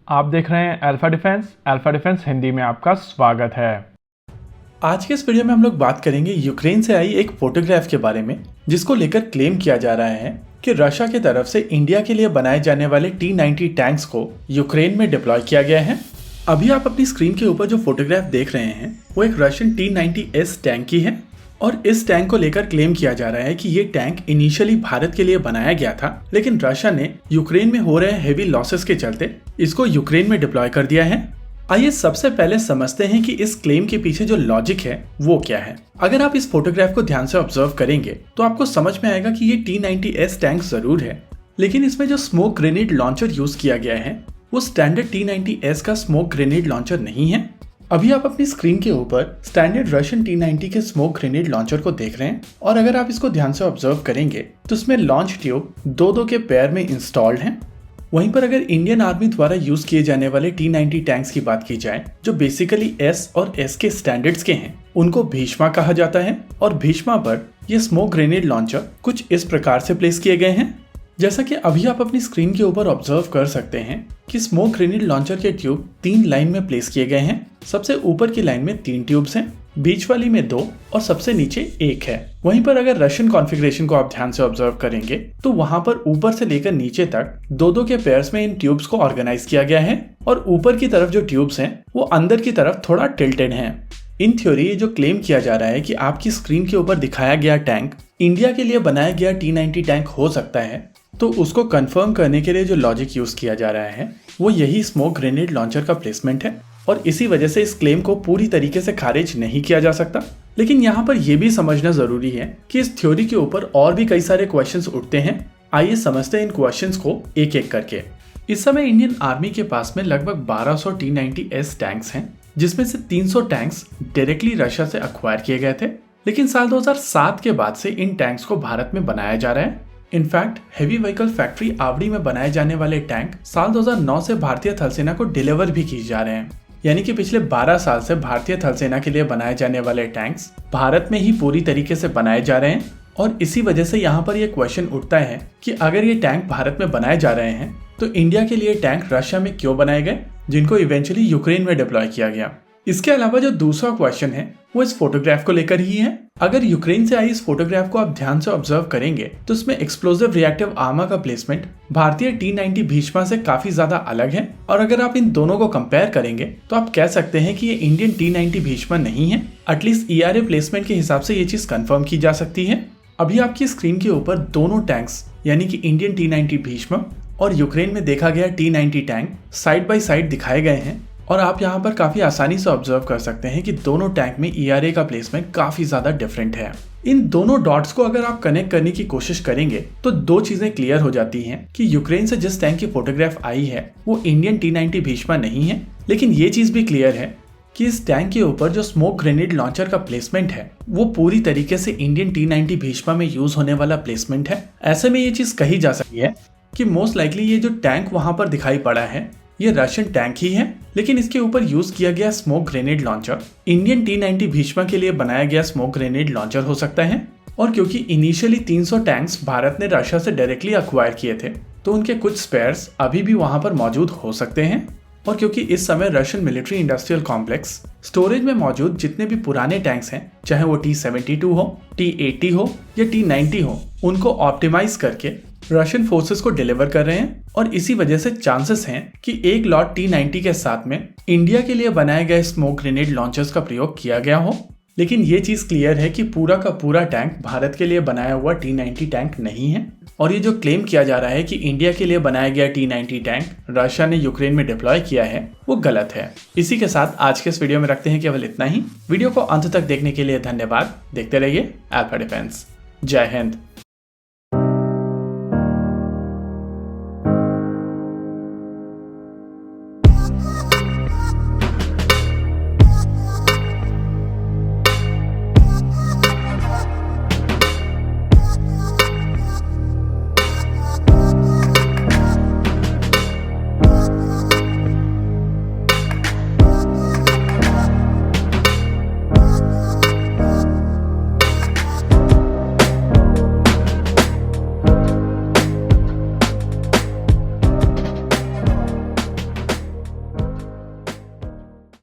आप देख रहे हैं अल्फा डिफेंस हिंदी में आपका स्वागत है। आज के इस वीडियो में हम लोग बात करेंगे यूक्रेन से आई एक फोटोग्राफ के बारे में, जिसको लेकर क्लेम किया जा रहा है कि रशिया की तरफ से इंडिया के लिए बनाए जाने वाले T-90 टैंक्स को यूक्रेन में डिप्लॉय किया गया है। अभी आप अपनी स्क्रीन के ऊपर जो फोटोग्राफ देख रहे हैं वो एक रशियन T-90S टैंक की है और इस टैंक को लेकर क्लेम किया जा रहा है कि ये टैंक इनिशियली भारत के लिए बनाया गया था, लेकिन रशिया ने यूक्रेन में हो रहे हेवी लॉसेस के चलते इसको यूक्रेन में डिप्लॉय कर दिया है। आइए सबसे पहले समझते हैं कि इस क्लेम के पीछे जो लॉजिक है वो क्या है। अगर आप इस फोटोग्राफ को ध्यान से ऑब्जर्व करेंगे तो आपको समझ में आएगा कि ये T-90S टैंक जरूर है, लेकिन इसमें जो स्मोक ग्रेनेड लॉन्चर यूज किया गया है वो स्टैंडर्ड T-90S का स्मोक ग्रेनेड लॉन्चर नहीं है। अभी आप अपनी स्क्रीन के ऊपर स्टैंडर्ड रशियन T-90 के स्मोक ग्रेनेड लॉन्चर को देख रहे हैं और अगर आप इसको ध्यान से ऑब्जर्व करेंगे तो इसमें लॉन्च ट्यूब दो के पेयर में इंस्टॉल्ड हैं। वहीं पर अगर इंडियन आर्मी द्वारा यूज किए जाने वाले T-90 टैंक्स की बात की जाए जो बेसिकली S और S के स्टैंडर्ड्स के हैं, उनको भीष्मा कहा जाता है और भीष्मा पर ये स्मोक ग्रेनेड लॉन्चर कुछ इस प्रकार से प्लेस किए गए हैं। जैसा कि अभी आप अपनी स्क्रीन के ऊपर ऑब्जर्व कर सकते हैं कि स्मोक ग्रेनेड लॉन्चर के ट्यूब 3 लाइन में प्लेस किए गए हैं। सबसे ऊपर की लाइन में 3 ट्यूब्स हैं, बीच वाली में 2 और सबसे नीचे 1 है। वहीं पर अगर रशियन कॉन्फ़िगरेशन को आप ध्यान से ऑब्जर्व करेंगे तो वहां पर ऊपर से लेकर नीचे तक 2 के पेयर्स में इन ट्यूब्स को ऑर्गेनाइज किया गया है और ऊपर की तरफ जो ट्यूब्स हैं वो अंदर की तरफ थोड़ा टिल्टेड हैं। इन थ्योरी ये जो क्लेम किया जा रहा है कि आपकी स्क्रीन के ऊपर दिखाया गया टैंक इंडिया के लिए बनाया गया T-90 टैंक हो सकता है, तो उसको कंफर्म करने के लिए जो लॉजिक यूज किया जा रहा है वो यही स्मोक ग्रेनेड लॉन्चर का प्लेसमेंट है और इसी वजह से इस क्लेम को पूरी तरीके से खारिज नहीं किया जा सकता। लेकिन यहाँ पर यह भी समझना जरूरी है कि इस थ्योरी के ऊपर और भी कई सारे क्वेश्चंस उठते हैं। आइए समझते हैं इन क्वेश्चंस को एक एक करके। इस समय इंडियन आर्मी के पास में लगभग 1200 T-90S टैंक्स हैं, जिसमें से 300 टैंक्स डायरेक्टली रशिया से अक्वायर किए गए थे, लेकिन साल 2007 के बाद से इन टैंक्स को भारत में बनाया जा रहा है। इनफैक्ट हेवी व्हीकल फैक्ट्री आवड़ी में बनाए जाने वाले टैंक साल 2009 से भारतीय थल सेना को डिलीवर भी किए जा रहे हैं, यानी कि पिछले 12 साल से भारतीय थल सेना के लिए बनाए जाने वाले टैंक्स भारत में ही पूरी तरीके से बनाए जा रहे हैं। और इसी वजह से यहाँ पर यह क्वेश्चन उठता है कि अगर ये टैंक भारत में बनाए जा रहे हैं तो इंडिया के लिए टैंक रशिया में क्यों बनाए गए, जिनको इवेंचुअली यूक्रेन में डिप्लॉय किया गया। इसके अलावा जो दूसरा क्वेश्चन है वो इस फोटोग्राफ को लेकर ही है। अगर यूक्रेन से आई इस फोटोग्राफ को आप ध्यान से ऑब्जर्व करेंगे तो इसमें एक्सप्लोसिव रिएक्टिव आर्मर का प्लेसमेंट भारतीय T-90 भीष्मा से काफी ज्यादा अलग है और अगर आप इन दोनों को कंपेयर करेंगे तो आप कह सकते हैं कि ये इंडियन T-90 भीष्मा नहीं है। एटलीस्ट ERA प्लेसमेंट के हिसाब से ये चीज कंफर्म की जा सकती है। अभी आपकी स्क्रीन के ऊपर दोनों टैंक्स यानी कि इंडियन T-90 भीष्मा और यूक्रेन में देखा गया T-90 tank side by side दिखाए गए हैं और आप यहाँ पर काफी आसानी से ऑब्जर्व कर सकते हैं कि दोनों टैंक में ERA का प्लेसमेंट काफी ज्यादा डिफरेंट है। इन दोनों डॉट्स को अगर आप कनेक्ट करने की कोशिश करेंगे तो 2 चीजें क्लियर हो जाती हैं कि यूक्रेन से जिस टैंक की फोटोग्राफ आई है वो इंडियन T-90 भीष्मा नहीं है, लेकिन ये चीज भी क्लियर है कि इस टैंक के ऊपर जो स्मोक ग्रेनेड लॉन्चर का प्लेसमेंट है वो पूरी तरीके से इंडियन T-90 भीष्मा में यूज होने वाला प्लेसमेंट है। ऐसे में ये चीज कही जा सकती है कि मोस्ट लाइकली ये जो टैंक वहां पर दिखाई पड़ा है ये रशियन टैंक ही है, लेकिन इसके ऊपर यूज किया गया smoke grenade launcher Indian T-90 Bheeshma के लिए बनाया गया स्मोक ग्रेनेड लॉन्चर हो सकता है। और क्योंकि इनिशियली 300 टैंक्स भारत ने रशिया से डायरेक्टली अक्वायर किए थे तो उनके कुछ स्पेयर्स अभी भी वहां पर मौजूद हो सकते हैं। और क्योंकि इस समय Russian military industrial complex storage में मौजूद जितने भी पुराने टैंक्स हैं, चाहे वो T-72 हो, T-80 हो या T-90 हो, उनको ऑप्टिमाइज करके रशियन फोर्सेस को डिलीवर कर रहे हैं और इसी वजह से चांसेस हैं कि एक लॉट T-90 के साथ में इंडिया के लिए बनाए गए स्मोक ग्रेनेड लॉन्चर्स का प्रयोग किया गया हो। लेकिन ये चीज क्लियर है कि पूरा का पूरा टैंक भारत के लिए बनाया हुआ T-90 टैंक नहीं है और ये जो क्लेम किया जा रहा है कि इंडिया के लिए बनाया गया T-90 टैंक रशिया ने यूक्रेन में डिप्लॉय किया है वो गलत है। इसी के साथ आज के इस वीडियो में रखते हैं केवल इतना ही। वीडियो को अंत तक देखने के लिए धन्यवाद। देखते रहिए अल्फा डिफेंस। जय हिंद।